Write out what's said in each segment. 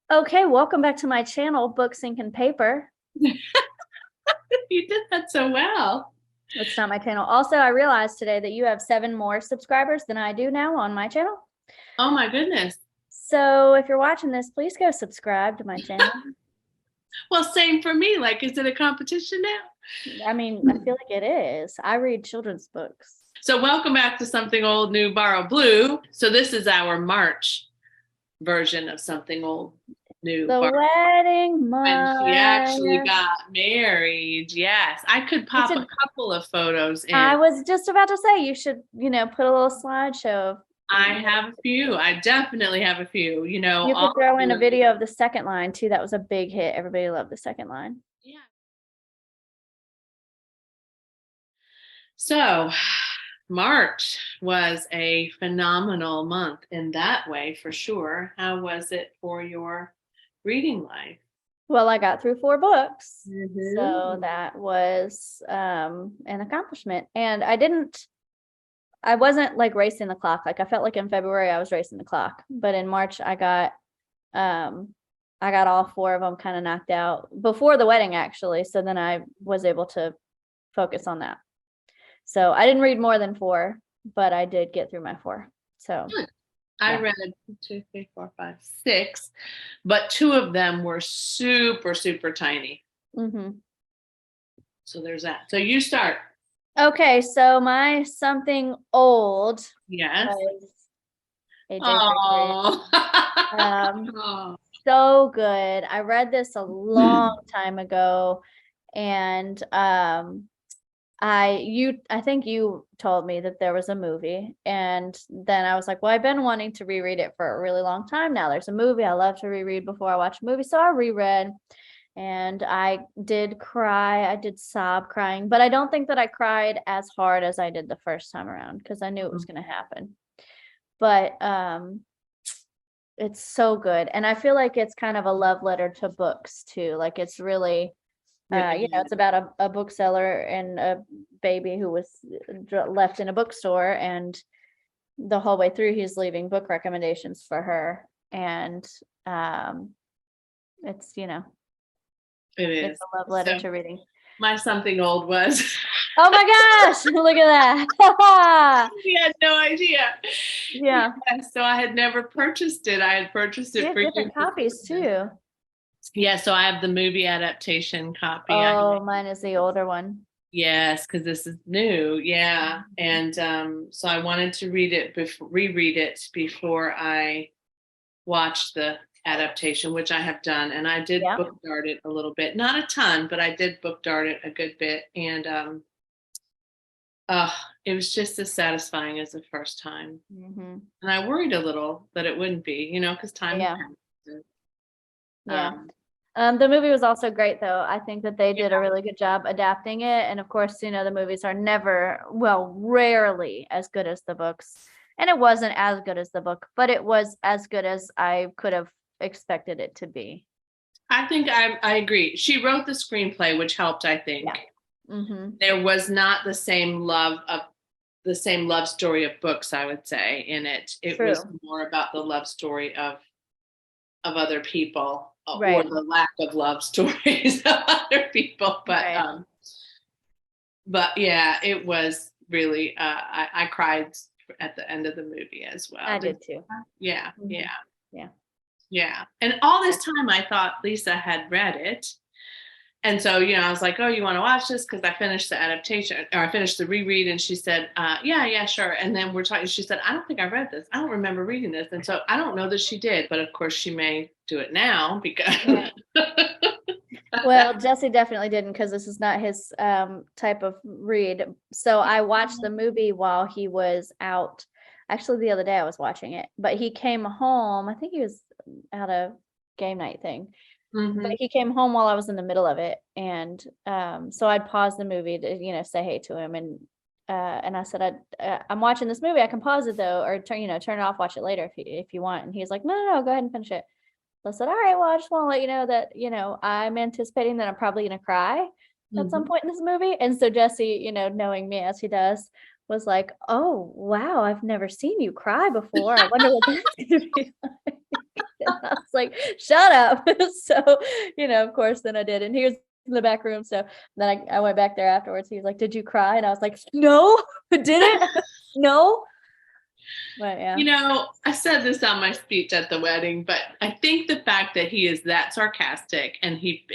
Okay, welcome back to my channel, Books, Ink, and Paper. You did that so well. It's not my channel. Also, I realized today that you have 7 more subscribers than I do now on my channel. Oh my goodness. So if you're watching this, please go subscribe to my channel. Well, same for me. Like, is it a competition I mean, I now? feel like it is. I read children's books. So, welcome back to Something Old, New, Borrow, Blue. So, this is our March version of Something Old, New, The Borrow. wedding When she actually month. got married. Yes, I could You pop a should, couple of photos I in. was just about to say, you should, put a little slideshow of, I have a few. I definitely have a few. you All could throw of in a them. video of the second line too. That was a big hit. Everybody loved the second line. Yeah. So, March was a phenomenal month in that way, for sure. How was it for your reading life? Well, I got through 4 books, so Mm-hmm. that was an accomplishment. And I wasn't like racing the clock. Like I felt like in February I was racing the clock, but in March um I got all 4 of them kind of knocked out before the wedding actually. So then I was able to focus on that. So I didn't read more than 4, but I did get through my 4. So Good. I yeah. read two, three, four, five, six, but two of them were super, super tiny. Mm-hmm. So there's that. So you start. Okay, so my something old Yes. was AJ Favorite. Oh. Um, Oh. so good. I read this a long time ago, and I think you told me that there was a movie, and then I was like, well, I've been wanting to reread it for a really long time now. There's a movie. I love to reread before I watch a movie, so I reread, and I did cry. I did sob crying, but I don't think that I cried as hard as I did the first time around because I knew it was going to happen. But it's so good. And I feel like it's kind of a love letter to books too. Like it's really, It it's about a bookseller and a baby who was left in a bookstore, and the whole way through he's leaving book recommendations for her. And um, it's, it's is. a love letter So to reading. my something old was. Oh my gosh, look at that. We had no idea. Yeah. Yeah, so I had never purchased it. I had purchased You it have for you. different copies too. Yeah, so I have the movie adaptation copy. Oh, mine is the older one. Yes, because this is new. Yeah, and so I wanted to reread it before I watched the adaptation, which I have done, and I did Yeah. book dart it a little bit, not a ton, but I did book dart it a good bit, and uh, it was just as satisfying as the first time. Hmm. And I worried a little that it wouldn't be, because time had Yeah. passed. Yeah. Um, The movie was also great, though. I think that they yeah, did a really good job adapting it. And of course, the movies are never, well, rarely as good as the books. And it wasn't as good as the book, but it was as good as I could have expected it to be. I think I agree. She wrote the screenplay, which helped. I Yeah. think Mm-hmm. there was not the same love story of books. I would say in it, it was True. more about the love story of other people or Right. the lack of love stories of other people. Right. But yeah, it was really. I cried at the end of the movie as well. I did too. Yeah, Hmm. yeah. Yeah. Yeah. And all this time I thought Lisa had read it. And so, I was like, oh, you want to watch this? Because I finished the adaptation or I finished the reread. And she said, yeah, sure. And then we're talking, she said, I don't think I read this. I don't remember reading this. And so I don't know that she did, but of course she may do it now because. Right. Well, Jesse definitely didn't because this is not his type of read. So I watched the movie while he was out. Actually, the other day I was watching it, but he came home. I think he was at a game night thing, but Mhm. he came home while I was in the middle of it, and so I'd pause the movie to say hey to him, and I said I'm watching this movie. I can pause it though, or turn it off, watch it later if you want. And he's like, no, go ahead and finish it. I said, all right, well, I just want to let you know that, I'm anticipating that I'm probably going to cry at some Mhm. point in this movie. And so Jesse, knowing me as he does, was like, oh, wow, I've never seen you cry before. I wonder what that's going to be like. And I was like, shut up. So, of course, then I did. And he was in the back room. So then I went back there afterwards. He was like, did you cry? And I was like, no, I didn't. No. But yeah. I said this on my speech at the wedding, but I think the fact that he is that sarcastic and he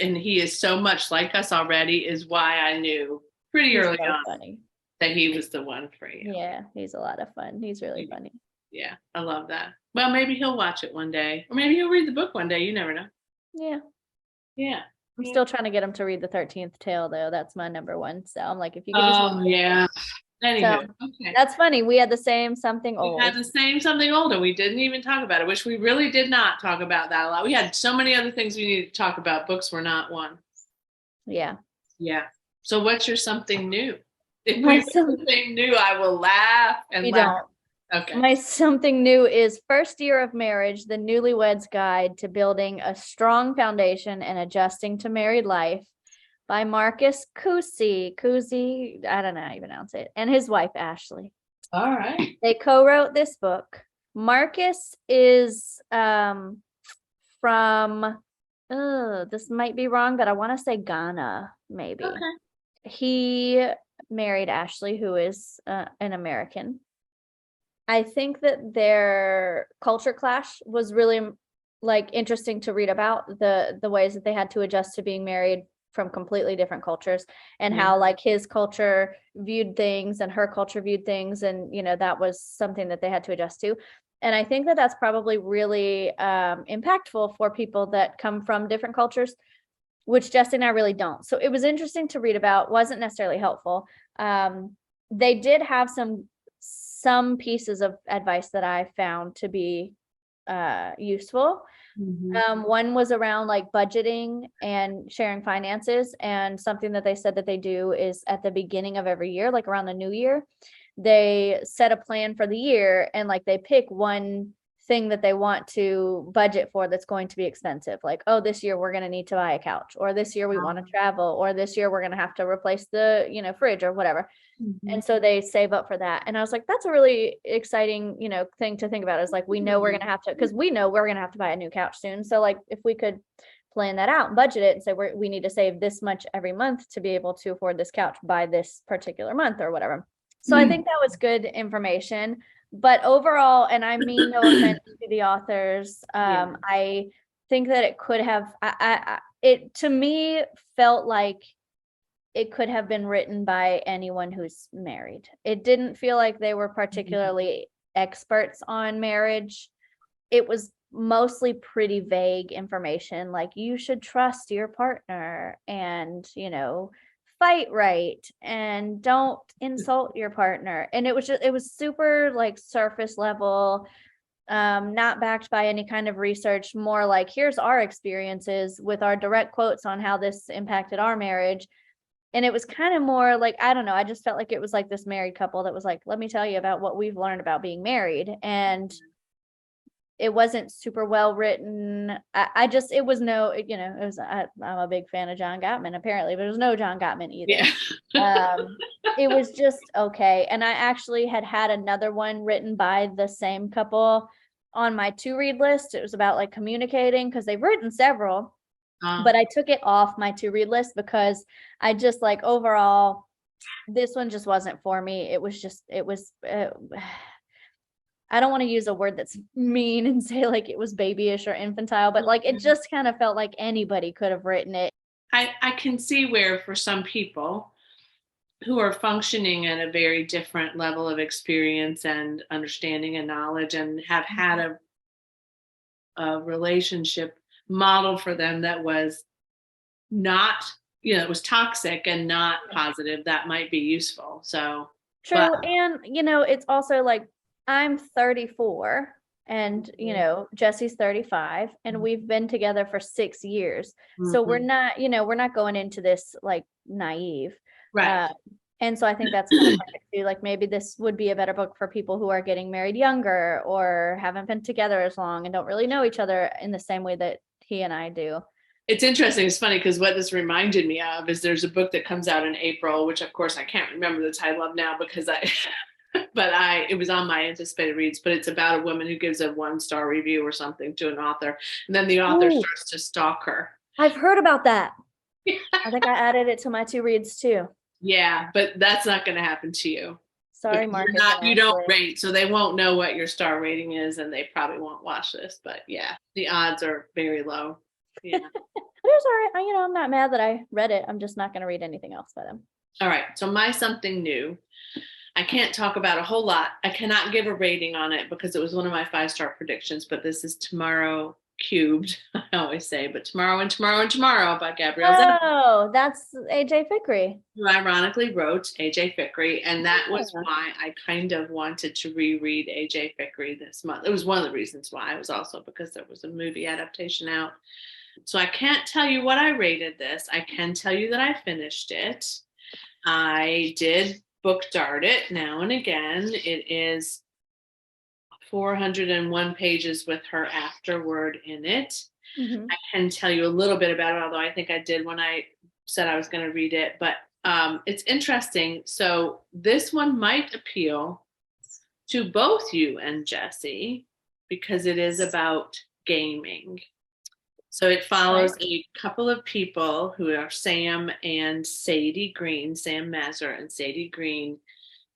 is so much like us already is why I knew pretty He's early so on funny. that he was the one for you. Yeah, he's a lot of fun. He's really funny. Yeah, I love that. Well, maybe he'll watch it one day, or maybe he'll read the book one day. You never know. Yeah. Yeah. I'm still trying to get him to read the 13th tale, though. That's my number one. So I'm like, if you could just Oh, yeah. Anywho, So okay. that's funny. We had the same something We old. had the same something older. We didn't even talk about it, which we really did not talk about that a lot. We had so many other things we needed to talk about. Books were not one. Yeah. Yeah. So what's your something new? If My we something new, I will laugh and We laugh. don't. Okay. My something new is First Year of Marriage, the Newlyweds Guide to Building a Strong Foundation and Adjusting to Married Life by Marcus Cusi. Cusi, I don't know how you pronounce it, and his wife, Ashley. All right. They co-wrote this book. Marcus is from, this might be wrong, but I want to say Ghana, maybe. Okay. He married Ashley, who is an American. I think that their culture clash was really interesting to read about, the ways that they had to adjust to being married from completely different cultures, and how his culture viewed things and her culture viewed things, and that was something that they had to adjust to. And I think that that's probably really impactful for people that come from different cultures, which Jesse and I really don't. So it was interesting to read about. Wasn't necessarily helpful. They did have some pieces of advice that I found to be useful. One was around budgeting and sharing finances, and something that they said that they do is at the beginning of every year, around the new year, they set a plan for the year, and they pick one thing that they want to budget for that's going to be expensive. Oh, this year we're going to need to buy a couch, or this year we want to travel, or this year we're going to have to replace the fridge or whatever. And so they save up for that. And I was like, that's a really exciting, thing to think about, is we know we're going to have to, because we know we're going to have to buy a new couch soon. So if we could plan that out and budget it and say we need to save this much every month to be able to afford this couch by this particular month or whatever. So I think that was good information. But overall, and I mean no offense to the authors, I think that it could have, it to me felt like it could have been written by anyone who's married. It didn't feel like they were particularly experts on marriage. It was mostly pretty vague information, you should trust your partner, and fight right, and don't insult your partner. And it was super surface level, not backed by any kind of research, more here's our experiences with our direct quotes on how this impacted our marriage. And it was kind of more I don't know, I just felt like it was this married couple that was let me tell you about what we've learned about being married. And it wasn't super well written. It was no, it was, I'm a big fan of John Gottman, apparently, but it was no John Gottman either. Yeah. It was just okay. And I actually had another one written by the same couple on my to read list. It was about communicating, because they've written several. But I took it off my to read list because I just overall, this one just wasn't for me. It was I don't want to use a word that's mean and say it was babyish or infantile, but it just kind of felt like anybody could have written it. I can see where for some people who are functioning at a very different level of experience and understanding and knowledge, and have had a relationship model for them that was not, it was toxic and not positive, that might be useful. So true. But, and it's also I'm 34 and Jesse's 35, and we've been together for 6 years. So we're not going into this naive. Right. And so I think that's kind of perfect too. Maybe this would be a better book for people who are getting married younger, or haven't been together as long and don't really know each other in the same way that he and I do. It's interesting. It's funny because what this reminded me of is there's a book that comes out in April, which of course I can't remember the title of now because but it was on my anticipated reads, but it's about a woman who gives a 1-star review or something to an author, and then the author Ooh, starts to stalk her. I've heard about that. I think I added it to my 2 reads too. Yeah, but that's not going to happen to you. Sorry, Marcus and You don't Ashley. rate, so they won't know what your star rating is, and they probably won't watch this. But yeah, the odds are very low. Yeah. But it was all right. I'm not mad that I read it. I'm just not going to read anything else by them. All right. So my something new. I can't talk about a whole lot. I cannot give a rating on it because it was one of my 5-star predictions, but this is Tomorrow Cubed, I always say, but Tomorrow and Tomorrow and Tomorrow by Gabrielle Zimmer, Oh, that's AJ Fikry. who ironically wrote AJ Fikry. And that was Yeah. why I kind of wanted to reread AJ Fikry this month. It was one of the reasons why. It was also because there was a movie adaptation out. So I can't tell you what I rated this. I can tell you that I finished it. I did book dart it now and again. It is 401 pages with her afterword in it. Mm-hmm. I can tell you a little bit about it, although I think I did when I said I was going to read it. But it's interesting. So this one might appeal to both you and Jesse because it is about gaming. So it follows a couple of people who are Sam and Sadie Green, Sam Mazur and Sadie Green,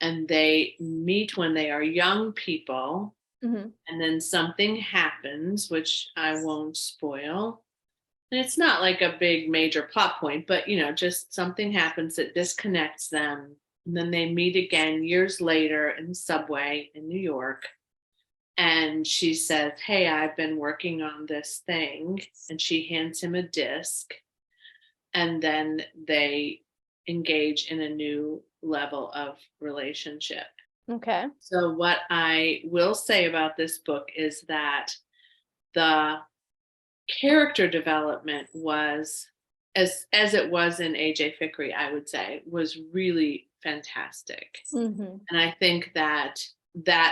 and they meet when they are young people. Mm-hmm. And then something happens, which I won't spoil. And it's not like a big major plot point, but just something happens that disconnects them. And then they meet again years later in the subway in New York. And she says, "Hey, I've been working on this thing." And she hands him a disc. And then they engage in a new level of relationship. Okay. So what I will say about this book is that the character development was, as it was in AJ Fikry, I would say, was really fantastic. Mm-hmm. And I think that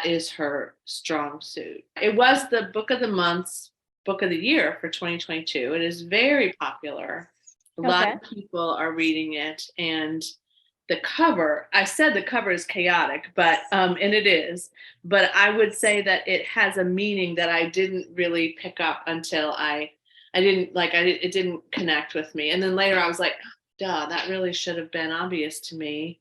is her strong suit. It was the book of the month's book of the year for 2022. It is very popular. A lot of people are reading it, and the cover, I said the cover is chaotic, but and it is, but I would say that it has a meaning that I didn't really pick up until it didn't connect with me. And then later I was like, duh, that really should have been obvious to me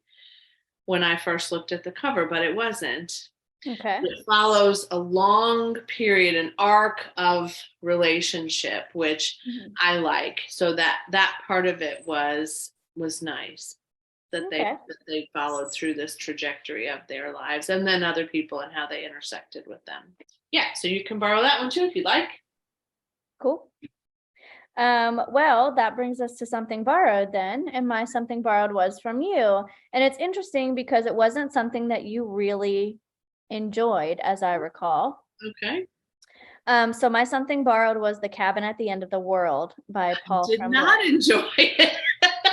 when I first looked at the cover, but it wasn't. Okay. It follows a long period, an arc of relationship, which I like. So that part of it was nice. That they followed through this trajectory of their lives, and then other people and how they intersected with them. Yeah, so you can borrow that one too if you like. Cool. Well, that brings us to something borrowed then, and my something borrowed was from you. And it's interesting because it wasn't something that you really enjoyed, as I recall. Okay. So my something borrowed was The Cabin at the End of the World by Paul Tremblay. Did not enjoy it.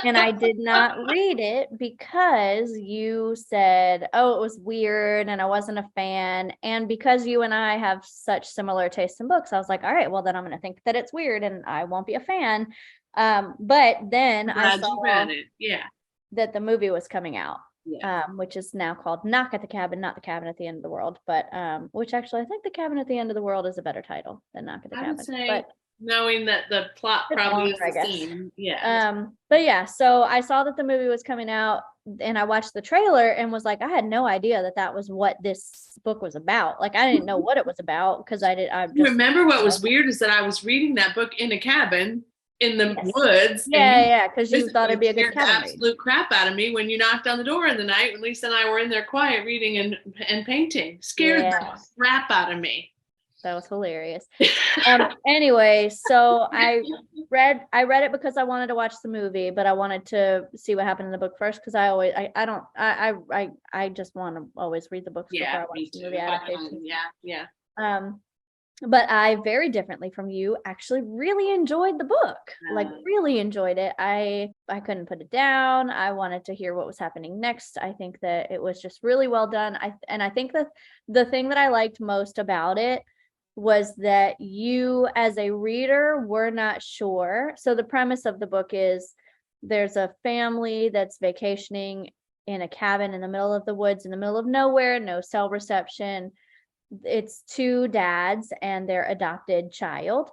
And I did not read it because you said, oh, it was weird and I wasn't a fan. And because you and I have such similar tastes in books, I was like, all right, well, then I'm going to think that it's weird and I won't be a fan. But then I saw that the movie was coming out, which is now called Knock at the Cabin, not The Cabin at the End of the World. But which actually, I think The Cabin at the End of the World is a better title than Knock at the Cabin. But knowing that the plot probably is the same. Yeah. But yeah, so I saw that the movie was coming out and I watched the trailer and was like, I had no idea that was what this book was about. Like, I didn't know what it was about because I remember what was weird is that I was reading that book in a cabin in the woods. Yeah, because you thought it'd be a good cabin read. Absolute crap out of me when you knocked on the door in the night when Lisa and I were in there quiet reading and painting. Scared the crap out of me. That was hilarious. Anyway, so I read it because I wanted to watch the movie, but I wanted to see what happened in the book first because I just want to always read the books before I watch the movie adaptation. Yeah. But I very differently from you actually really enjoyed the book. Like really enjoyed it. I couldn't put it down. I wanted to hear what was happening next. I think that it was just really well done. I think that the thing that I liked most about it was that you as a reader were not sure. So the premise of the book is there's a family that's vacationing in a cabin in the middle of the woods, in the middle of nowhere, no cell reception. It's two dads and their adopted child.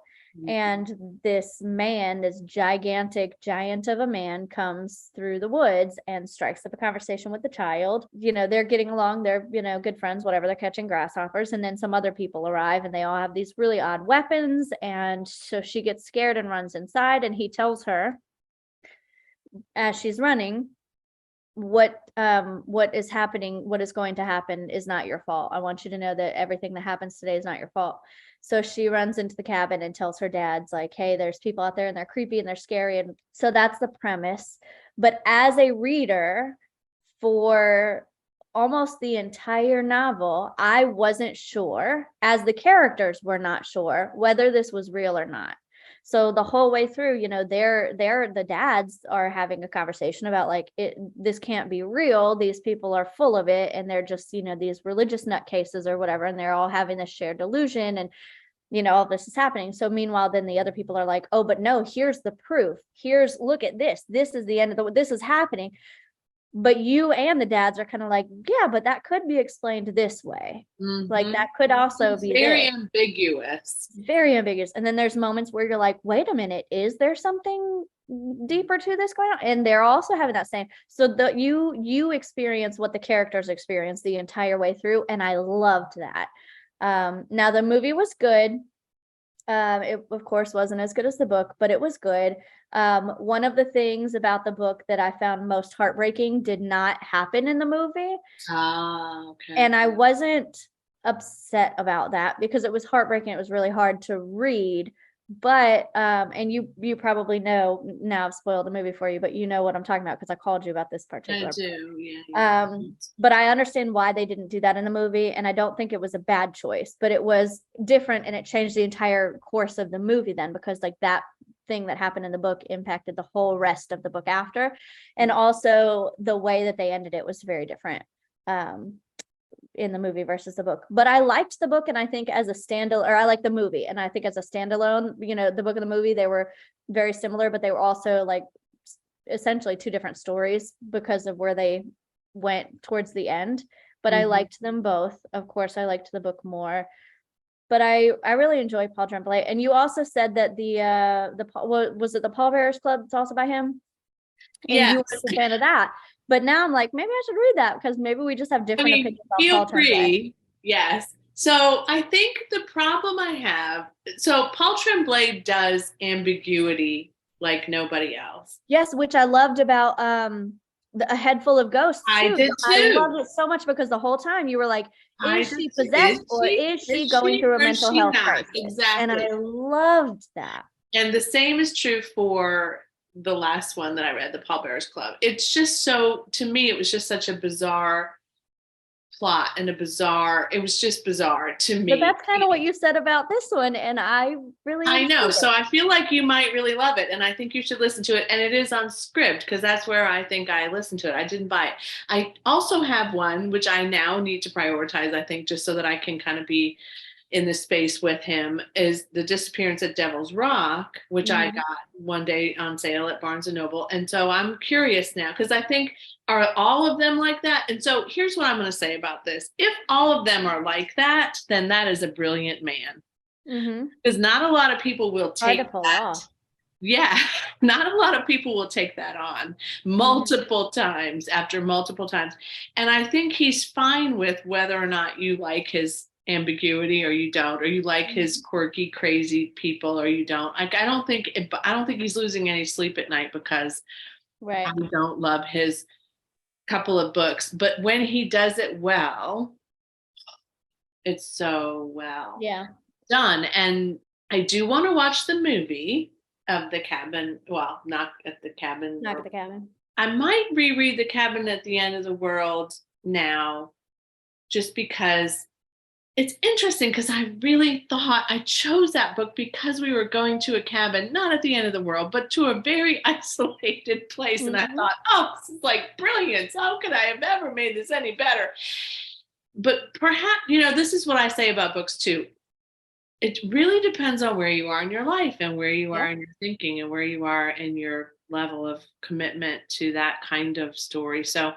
And this man, this gigantic giant of a man, comes through the woods and strikes up a conversation with the child. They're getting along, they're, good friends, whatever, they're catching grasshoppers. And then some other people arrive and they all have these really odd weapons. And so she gets scared and runs inside. And he tells her, as she's running, what is happening, what is going to happen is not your fault. I want you to know that everything that happens today is not your fault. So she runs into the cabin and tells her dad's like, hey, there's people out there and they're creepy and they're scary. And so that's the premise. But as a reader, for almost the entire novel, I wasn't sure, as the characters were not sure, whether this was real or not. So the whole way through, the dads are having a conversation about like, this can't be real. These people are full of it. And they're just, these religious nutcases or whatever. And they're all having this shared delusion. And, all this is happening. So meanwhile, then the other people are like, oh, but no, here's the proof. Look at this. This is the end of this is happening. But you and the dads are kind of like, yeah, but that could be explained this way. Like that could also be very ambiguous. Very ambiguous. And then there's moments where you're like, wait a minute, is there something deeper to this going on? And they're also having that same. So you experience what the characters experience the entire way through, and I loved that. Now the movie was good. It of course wasn't as good as the book, but it was good. One of the things about the book that I found most heartbreaking did not happen in the movie. Okay. And I wasn't upset about that because it was heartbreaking. It was really hard to read. But and you probably know now, I've spoiled the movie for you, but you know what I'm talking about because I called you about this particular. I do, yeah. But I understand why they didn't do that in the movie, and I don't think it was a bad choice, but it was different and it changed the entire course of the movie then, because like that thing that happened in the book impacted the whole rest of the book after. And also the way that they ended it was very different in the movie versus the book. But I liked the book, and I think as a standalone, or I like the movie, and I think as a standalone, the book and the movie, they were very similar, but they were also like essentially two different stories because of where they went towards the end. But I liked them both. Of course, I liked the book more. But I really enjoy Paul Tremblay. And you also said that was it the Pallbearers Club? It's also by him. And you were a fan of that. But now I'm like, maybe I should read that because maybe we just have different opinions on Paul Tremblay. Yes. So I think the problem I have, so Paul Tremblay does ambiguity like nobody else. Yes, which I loved about A Head Full of Ghosts. I did too. I loved it so much because the whole time you were like, is she possessed or is she going through a mental health crisis? Exactly. And I loved that. And the same is true for the last one that I read, the Pallbearers Club. It's just to me, it was just such a bizarre plot and it was just bizarre to me. But that's kind of what you said about this one. And I know. So I feel like you might really love it. And I think you should listen to it. And it is on Scribd because that's where I think I listened to it. I didn't buy it. I also have one, which I now need to prioritize, I think, just so that I can kind of be in the space with him, is The Disappearance at Devil's Rock, which I got one day on sale at Barnes & Noble. And so I'm curious now, because I think, are all of them like that? And so here's what I'm going to say about this. If all of them are like that, then that is a brilliant man. Because not a lot of people will take that. Yeah, not a lot of people will take that on multiple times after multiple times. And I think he's fine with whether or not you like his ambiguity or you don't, or you like his quirky, crazy people or you don't. Like, I don't think he's losing any sleep at night because I don't love his couple of books. But when he does it well, it's so well done. And I do want to watch the movie of The Cabin. Well, not at the cabin. Not the Cabin. I might reread The Cabin at the End of the World now, just because it's interesting, because I really thought I chose that book because we were going to a cabin, not at the end of the world, but to a very isolated place. And I thought, oh, this is like brilliance. How could I have ever made this any better? But perhaps, this is what I say about books too. It really depends on where you are in your life and where you are in your thinking and where you are in your level of commitment to that kind of story. So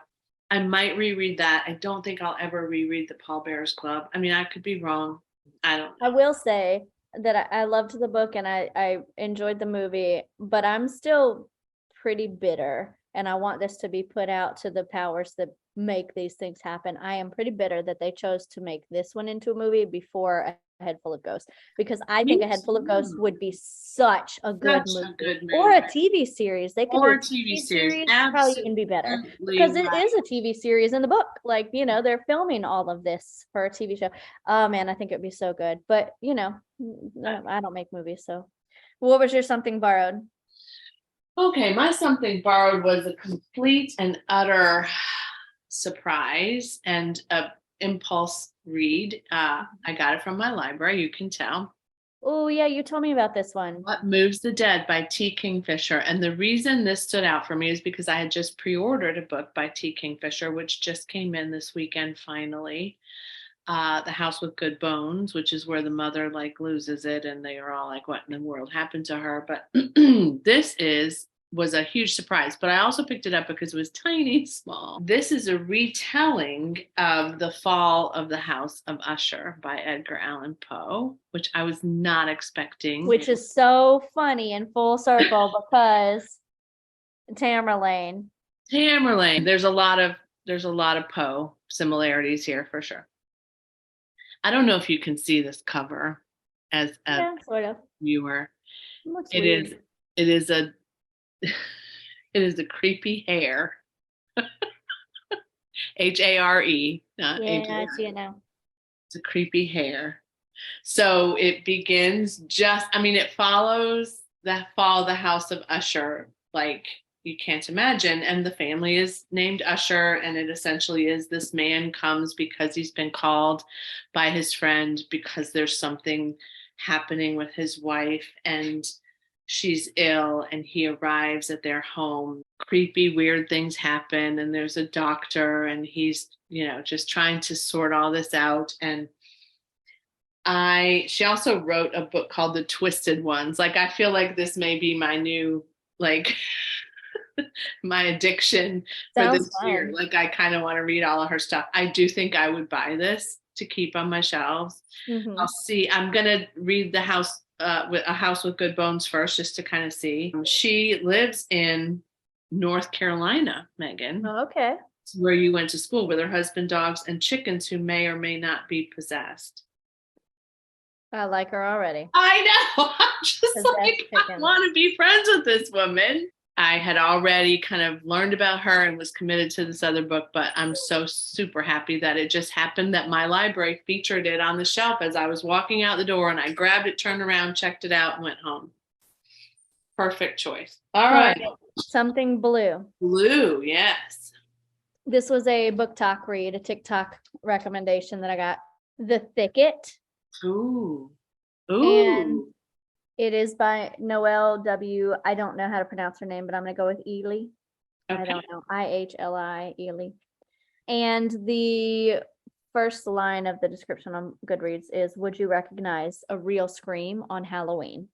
I might reread that. I don't think I'll ever reread the Paul Bear's Club. I mean, I could be wrong. I don't I know. will say that I loved the book and I enjoyed the movie, but I'm still pretty bitter and I want this to be put out to the powers that make these things happen. I am pretty bitter that they chose to make this one into a movie before A Head Full of Ghosts, because I think Me A Head Full of Ghosts too. would be such a good Such a movie, good or movie. a TV series. They could do Or a a TV TV series. series, probably even be better, Absolutely because it right. is a TV series in the book. Like, they're filming all of this for a TV show. Oh man, I think it'd be so good. But I don't make movies, so what was your something borrowed? Okay, my something borrowed was a complete and utter surprise and a impulse read. I got it from my library, you can tell. Oh yeah, you told me about this one. What Moves the Dead by T. Kingfisher. And the reason this stood out for me is because I had just pre-ordered a book by T. Kingfisher, which just came in this weekend finally. The House with Good Bones, which is where the mother like loses it and they are all like, what in the world happened to her? But this is was a huge surprise, but I also picked it up because it was tiny small. This is a retelling of The Fall of the House of Usher by Edgar Allan Poe, which I was not expecting. Which is so funny in full circle because Tamerlane. Tamerlane. There's a lot of Poe similarities here for sure. I don't know if you can see this cover as a Yeah, sort of. viewer. It looks It weird. is it is a it is a creepy hare. Hare, not Yeah, I see H-A-R-E. it now. It's a creepy hare. So it begins I mean, it follows the fall of the House of Usher, like you can't imagine. And the family is named Usher, and it essentially is this man comes because he's been called by his friend because there's something happening with his wife and she's ill, and he arrives at their home. Creepy, weird things happen, and there's a doctor, and he's, just trying to sort all this out. And she also wrote a book called The Twisted Ones. Like, I feel like this may be my new, like, my addiction for Sounds this year. fun. Like, I kind of want to read all of her stuff. I do think I would buy this to keep on my shelves. I'll Hmm. see. I'm gonna read the house with A House with Good Bones first, just to kind of see. She lives in North Carolina, Megan, Okay. where you went to school, with her husband, dogs, and chickens who may or may not be possessed. I like her already. I know. I'm just Possessed like, I chickens. want to be friends with this woman. I had already kind of learned about her and was committed to this other book, but I'm so super happy that it just happened that my library featured it on the shelf as I was walking out the door, and I grabbed it, turned around, checked it out, and went home. Perfect choice. All All right. right. Something blue. Blue, yes. This was a book talk read, a TikTok recommendation that I got. The Thicket. Ooh. And Ooh. it is by Noelle W. I don't know how to pronounce her name, but I'm going to go with Ely. I Okay. don't know. Ihli, Ely. And the first line of the description on Goodreads is, would you recognize a real scream on Halloween?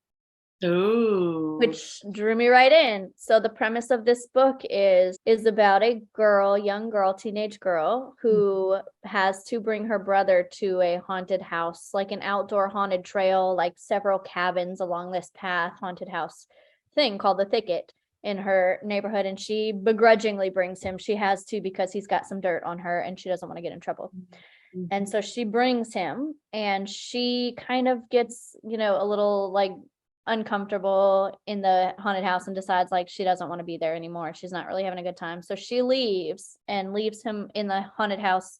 Ooh. Which drew me right in. So the premise of this book is about a girl, young girl, teenage girl, who has to bring her brother to a haunted house, like an outdoor haunted trail, like several cabins along this path, haunted house thing called the Thicket in her neighborhood. And she begrudgingly brings him. She has to because he's got some dirt on her and she doesn't want to get in trouble. And so she brings him, and she kind of gets, a little like uncomfortable in the haunted house and decides like she doesn't want to be there anymore. She's not really having a good time. So she leaves and leaves him in the haunted house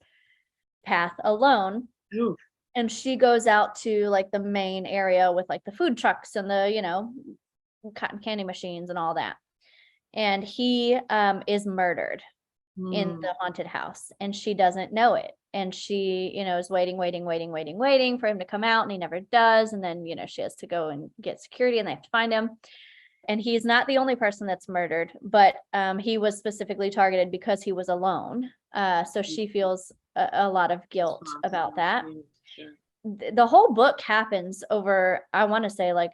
path alone. Ooh. And she goes out to like the main area with like the food trucks and the, cotton candy machines and all that. And he is murdered in Mm. the haunted house, and she doesn't know it. And she, is waiting for him to come out, and he never does. And then, she has to go and get security, and they have to find him. And he's not the only person that's murdered, but he was specifically targeted because he was alone. So she feels a lot of guilt about that. Sure. The whole book happens over, I want to say, like,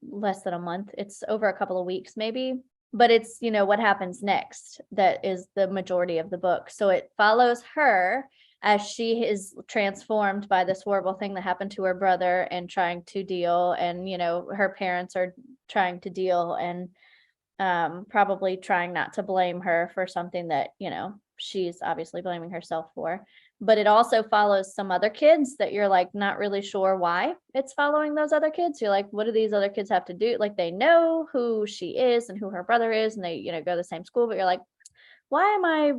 less than a month. It's over a couple of weeks, maybe. but it's, what happens next that is the majority of the book. So it follows her as she is transformed by this horrible thing that happened to her brother and trying to deal, and her parents are trying to deal, and probably trying not to blame her for something that she's obviously blaming herself for. But it also follows some other kids that you're like not really sure why it's following those other kids. You're like, what do these other kids have to do? Like, they know who she is and who her brother is, and they go to the same school, but you're like, why am I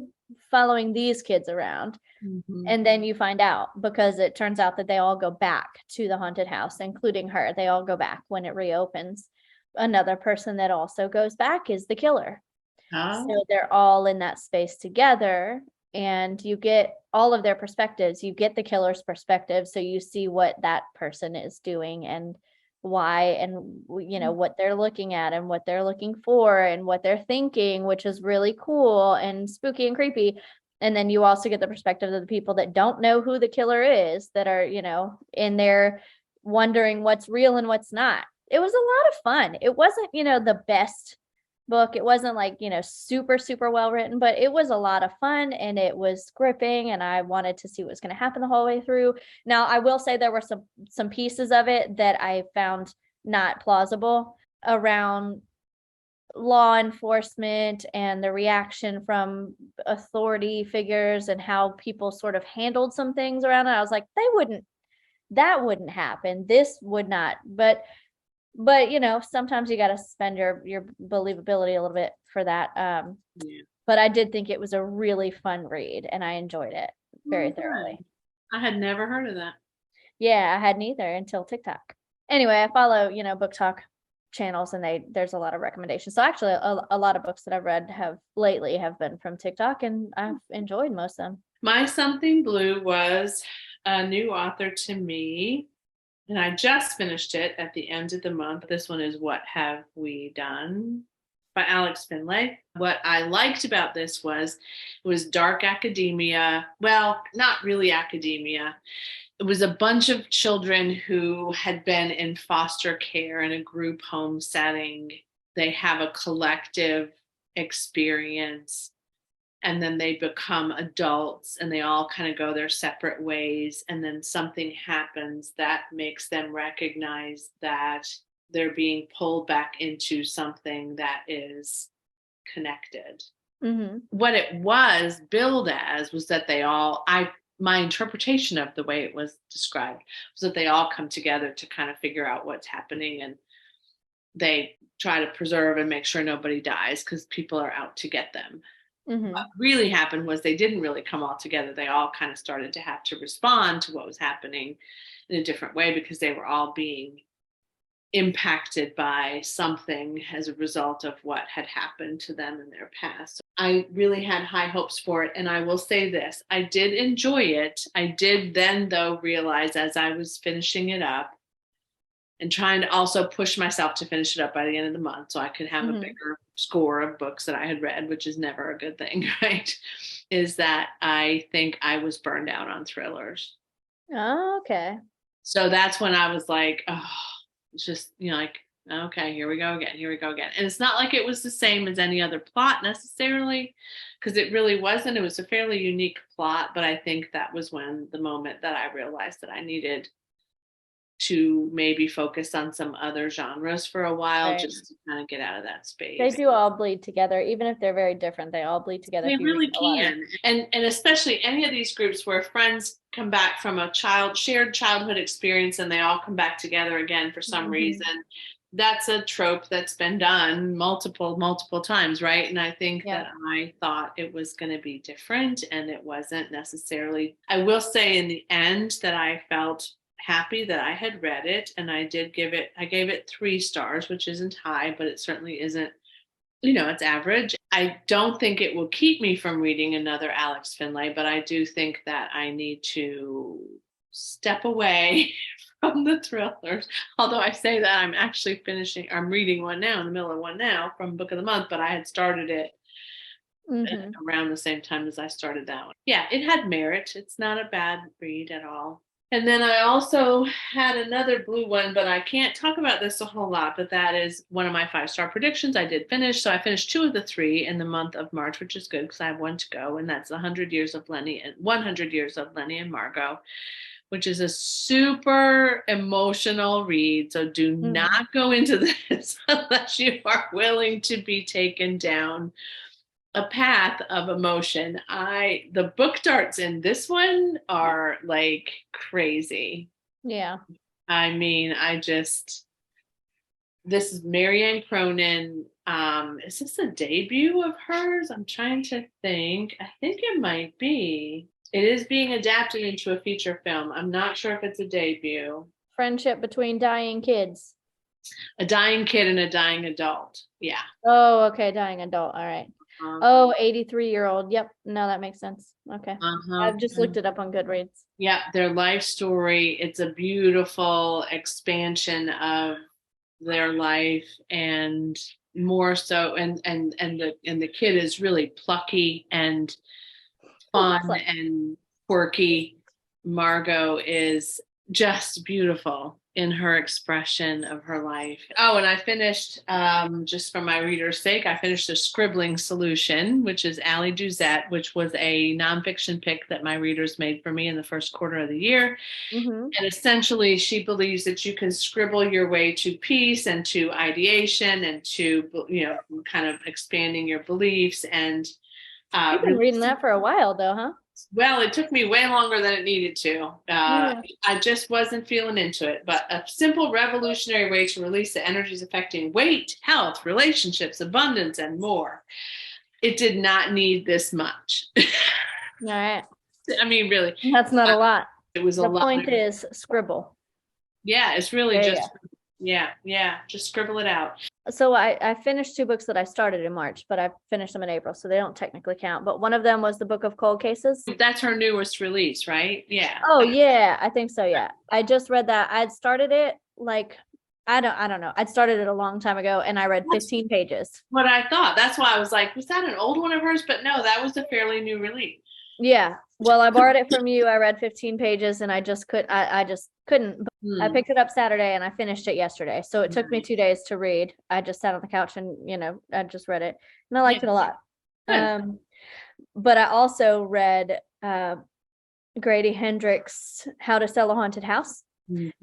following these kids around? Mm-hmm. And then you find out, because it turns out that they all go back to the haunted house, including her. They all go back when it reopens. Another person that also goes back is the killer. Oh. So they're all in that space together, and you get all of their perspectives. You get the killer's perspective, so you see what that person is doing and why, and what they're looking at and what they're looking for and what they're thinking, which is really cool and spooky and creepy. And then you also get the perspective of the people that don't know who the killer is, that are in there wondering what's real and what's not. It was a lot of fun. It wasn't the best book. It wasn't like super super well written, but it was a lot of fun, and it was gripping, and I wanted to see what was going to happen the whole way through. Now, I will say there were some pieces of it that I found not plausible, around law enforcement and the reaction from authority figures and how people sort of handled some things around it. I was like, that wouldn't happen. This would not. But sometimes you got to suspend your believability a little bit for that. Yeah. But I did think it was a really fun read, and I enjoyed it very thoroughly. I had never heard of that. Yeah, I hadn't either until TikTok. Anyway, I follow book talk channels, and there's a lot of recommendations. So actually, a lot of books that I've read have been from TikTok, and I've enjoyed most of them. My Something Blue was a new author to me, and I just finished it at the end of the month. This one is What Have We Done by Alex Finlay. What I liked about this was it was dark academia. Well, not really academia. It was a bunch of children who had been in foster care in a group home setting. They have a collective experience, and then they become adults, and they all kind of go their separate ways. And then something happens that makes them recognize that they're being pulled back into something that is connected. Mm-hmm. What it was billed as was that my interpretation of the way it was described was that they all come together to kind of figure out what's happening, and they try to preserve and make sure nobody dies because people are out to get them. Mm-hmm. What really happened was they didn't really come all together. They all kind of started to have to respond to what was happening in a different way, because they were all being impacted by something as a result of what had happened to them in their past. I really had high hopes for it. And I will say this, I did enjoy it. I did then, though, realize as I was finishing it up and trying to also push myself to finish it up by the end of the month so I could have Mm-hmm. a bigger score of books that I had read, which is never a good thing, right? Is that I think I was burned out on thrillers. Oh, okay. So that's when I was like, oh, it's just, like, okay, here we go again. And it's not like it was the same as any other plot necessarily, because it really wasn't. It was a fairly unique plot, but I think that was when the moment that I realized that I needed to maybe focus on some other genres for a while, Right. just to kind of get out of that space. They do all bleed together, even if they're very different. They all bleed together. They If you really read a lot of can. And especially any of these groups where friends come back from a shared childhood experience, and they all come back together again for some Mhm. reason. That's a trope that's been done multiple times, right? And I think Yeah. that I thought it was going to be different, and it wasn't necessarily. I will say in the end that I felt happy that I had read it, and I gave it 3 stars, which isn't high, but it certainly isn't, it's average. I don't think it will keep me from reading another Alex Finlay, but I do think that I need to step away from the thrillers. Although I say that I'm reading one now, in the middle of one now from Book of the Month, but I had started it Mm-hmm. around the same time as I started that one. Yeah, it had merit. It's not a bad read at all. And then I also had another blue one, but I can't talk about this a whole lot. But that is one of my 5-star predictions. I did finish. So I finished 2 of the 3 in the month of March, which is good because I have 1 to go. And that's 100 Years of Lenny and 100 Years of Lenny and Margot, which is a super emotional read. So do not go into this unless you are willing to be taken down a path of emotion. The book darts in this one are like crazy. Yeah. I mean, this is Marianne Cronin. Is this a debut of hers? I'm trying to think. I think it might be. It is being adapted into a feature film. I'm not sure if it's a debut. Friendship between dying kids. A dying kid and a dying adult. Yeah. Oh, okay. Dying adult. All right. Oh, 83-year-old. Yep. No, that makes sense. Okay. I've just looked it up on Goodreads. Yeah, their life story. It's a beautiful expansion of their life, and more so, and the kid is really plucky and fun and quirky. Margot is just beautiful in her expression of her life. Oh, and I finished, just for my reader's sake, I finished The Scribbling Solution, which is Allie Doucette, which was a nonfiction pick that my readers made for me in the first quarter of the year. And essentially, she believes that you can scribble your way to peace and to ideation and to, kind of expanding your beliefs. And you've been reading that for a while, though, huh? Well, it took me way longer than it needed to. I just wasn't feeling into it. But a simple revolutionary way to release the energies affecting weight, health, relationships, abundance, and more. It did not need this much. All right. I mean, really. That's not a lot. It was a lot. The point is scribble. Yeah, it's really just scribble it out. So I finished 2 books that I started in March, but I finished them in April, so they don't technically count. But one of them was the Book of Cold Cases. That's her newest release, right? Yeah. Oh yeah, I think so. Yeah, I just read that. I'd started it I don't know. I'd started it a long time ago, and I read 15 pages. What I thought. That's why I was like, was that an old one of hers? But no, that was a fairly new release. Yeah. Well, I borrowed it from you. I read 15 pages, and I just couldn't. I picked it up Saturday, and I finished it yesterday. So it took me 2 days to read. I just sat on the couch and I just read it, and I liked it a lot. But I also read Grady Hendrix' How to Sell a Haunted House.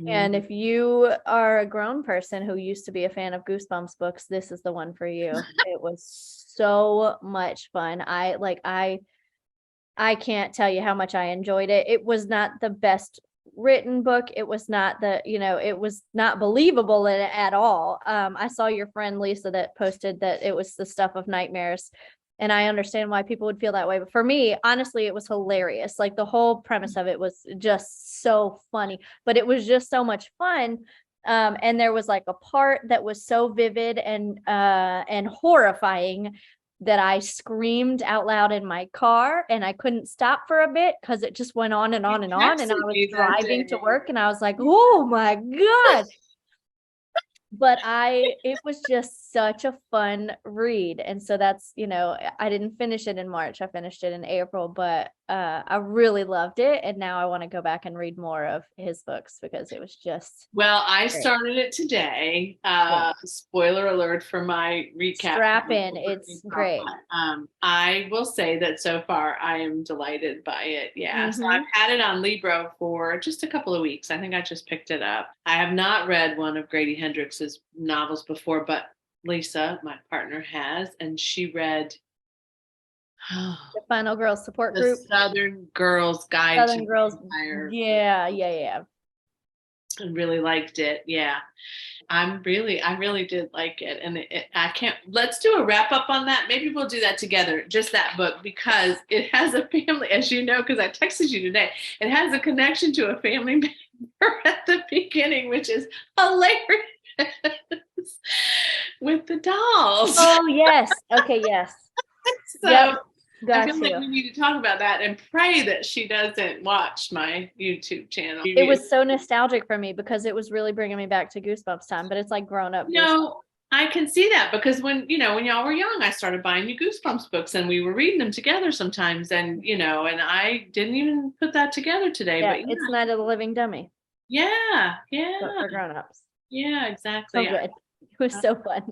And if you are a grown person who used to be a fan of Goosebumps books, this is the one for you. It was so much fun. I can't tell you how much I enjoyed it. It was not the best written book. It was not it was not believable at all. I saw your friend Lisa that posted that it was the stuff of nightmares. And I understand why people would feel that way. But for me, honestly, it was hilarious. Like the whole premise of it was just so funny, but it was just so much fun. And there was like a part that was so vivid and horrifying that I screamed out loud in my car, and I couldn't stop for a bit because it just went on and on and on. And I was driving to work, and I was like, oh my God. But it was just such a fun read. And so that's, I didn't finish it in March. I finished it in April, but I really loved it. And now I want to go back and read more of his books because it was just. Well, I started it today. Spoiler alert for my recap. Strap in. It's great. I will say that so far I am delighted by it. Yeah. So I've had it on Libro for just a couple of weeks. I think I just picked it up. I have not read one of Grady Hendrix's novels before, but Lisa, my partner, has, and she read The Final Girls Support Group. Southern Girls Guide to Empire. Yeah. I really liked it. Yeah. I really did like it. And let's do a wrap up on that. Maybe we'll do that together, just that book, because it has a family, as you know, because I texted you today, it has a connection to a family member at the beginning, which is hilarious with the dolls. Oh, yes. Okay. Yes. So yep. I feel like we need to talk about that and pray that she doesn't watch my YouTube channel. It was so nostalgic for me because it was really bringing me back to Goosebumps time, but it's like grown up. No, I can see that because when y'all were young, I started buying you Goosebumps books and we were reading them together sometimes. And I didn't even put that together today, Yeah, but it's Night of the Living Dummy, yeah, but yeah, for grown-ups. yeah, So exactly. good. It was so fun.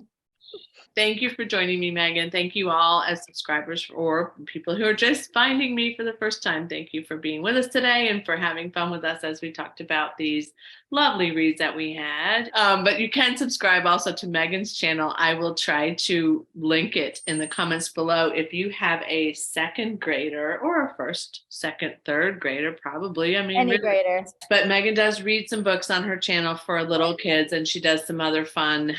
Thank you for joining me, Megan. Thank you all as subscribers or people who are just finding me for the first time. Thank you for being with us today and for having fun with us as we talked about these lovely reads that we had. But you can subscribe also to Megan's channel. I will try to link it in the comments below. If you have a second grader or a first, second, third grader, probably. I mean, Any really, greater. but Megan does read some books on her channel for little kids, and she does some other fun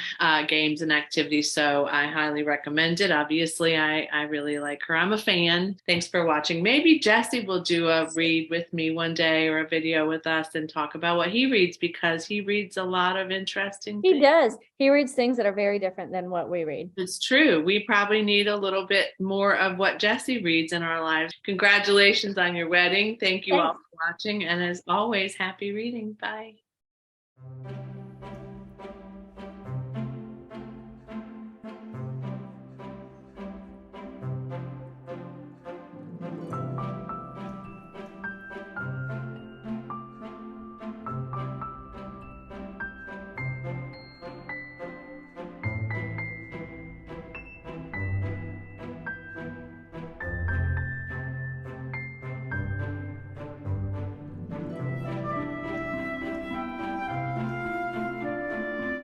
games and activities. So I highly recommend it. Obviously, I really like her. I'm a fan. Thanks for watching. Maybe Jesse will do a read with me one day or a video with us and talk about what he reads because he reads a lot of interesting He things. does. He reads things that are very different than what we read. It's true. We probably need a little bit more of what Jesse reads in our lives. Congratulations on your wedding. Thank you all Thanks. for watching. And as always, happy reading. Bye.